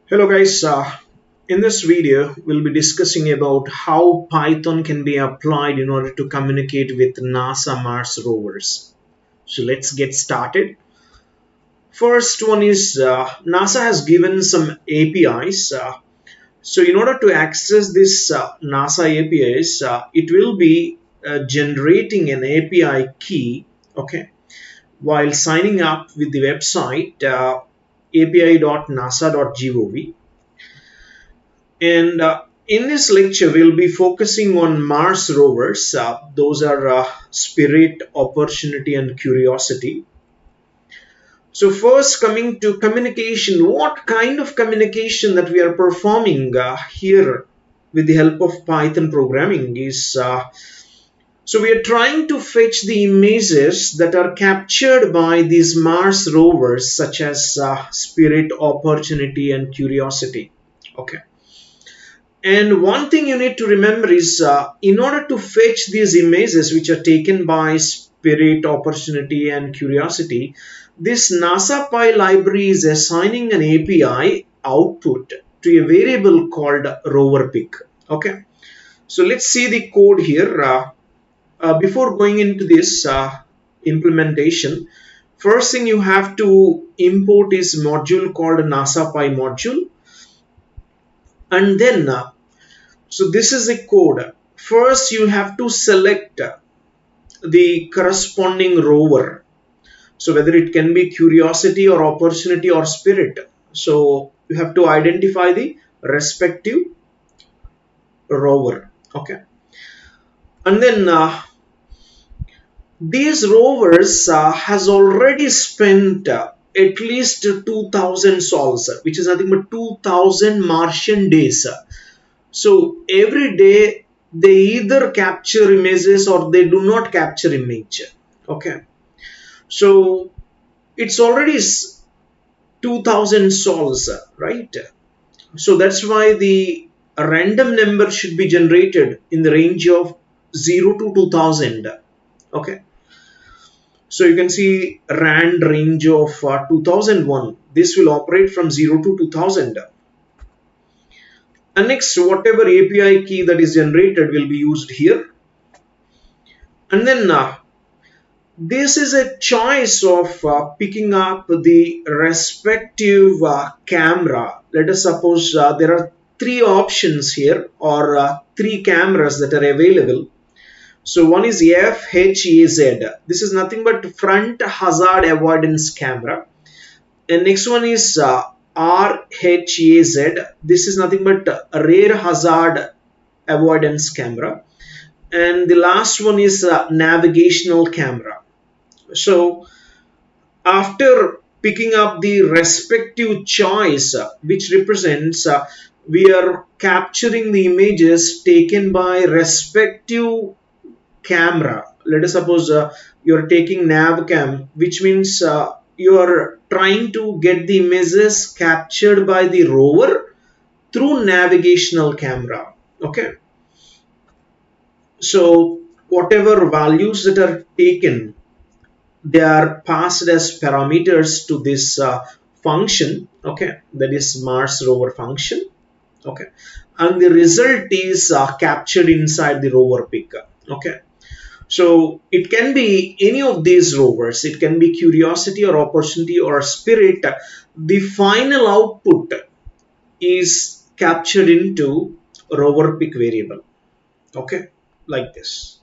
Hello guys, in this video we'll be discussing about how Python can be applied in order to communicate with NASA Mars rovers. So let's get started. First one is NASA has given some APIs. So in order to access this NASA APIs, it will be generating an API key, okay, while signing up with the website api.nasa.gov. And in this lecture, we'll be focusing on Mars rovers. Those are Spirit, Opportunity, and Curiosity. So first, coming to communication, what kind of communication that we are performing here with the help of Python programming is, so we are trying to fetch the images that are captured by these Mars rovers such as Spirit, Opportunity, and Curiosity. Okay. And one thing you need to remember is in order to fetch these images which are taken by Spirit, Opportunity, and Curiosity, this NASA Py library is assigning an API output to a variable called rover pic. Okay, so let's see the code here. Before going into this implementation, first thing you have to import is module called NASA Py module, and then so this is the code. First you have to select the corresponding rover. So whether it can be Curiosity or Opportunity or Spirit. So you have to identify the respective rover. Okay. And then these rovers has already spent at least 2000 sols, which is nothing but 2000 Martian days. So every day they either capture images or they do not capture image. Okay. So it's already 2000 sols, right? So that's why the random number should be generated in the range of 0 to 2000. Okay. So you can see rand range of 2001. This will operate from 0 to 2000. And next, whatever API key that is generated will be used here. And then this is a choice of picking up the respective camera. Let us suppose there are three options here, or three cameras that are available. So one is FHAZ. This is nothing but front hazard avoidance camera. And next one is RHAZ. This is nothing but rear hazard avoidance camera. And the last one is navigational camera. So after picking up the respective choice which represents we are capturing the images taken by respective camera. Let us suppose you are taking navcam, which means you are trying to get the images captured by the rover through navigational camera. Okay, so whatever values that are taken, they are passed as parameters to this function, okay, that is Mars rover function, okay, and the result is captured inside the rover pic. Okay, so it can be any of these rovers. It can be Curiosity or Opportunity or Spirit. The final output is captured into rover pic variable, okay, like this.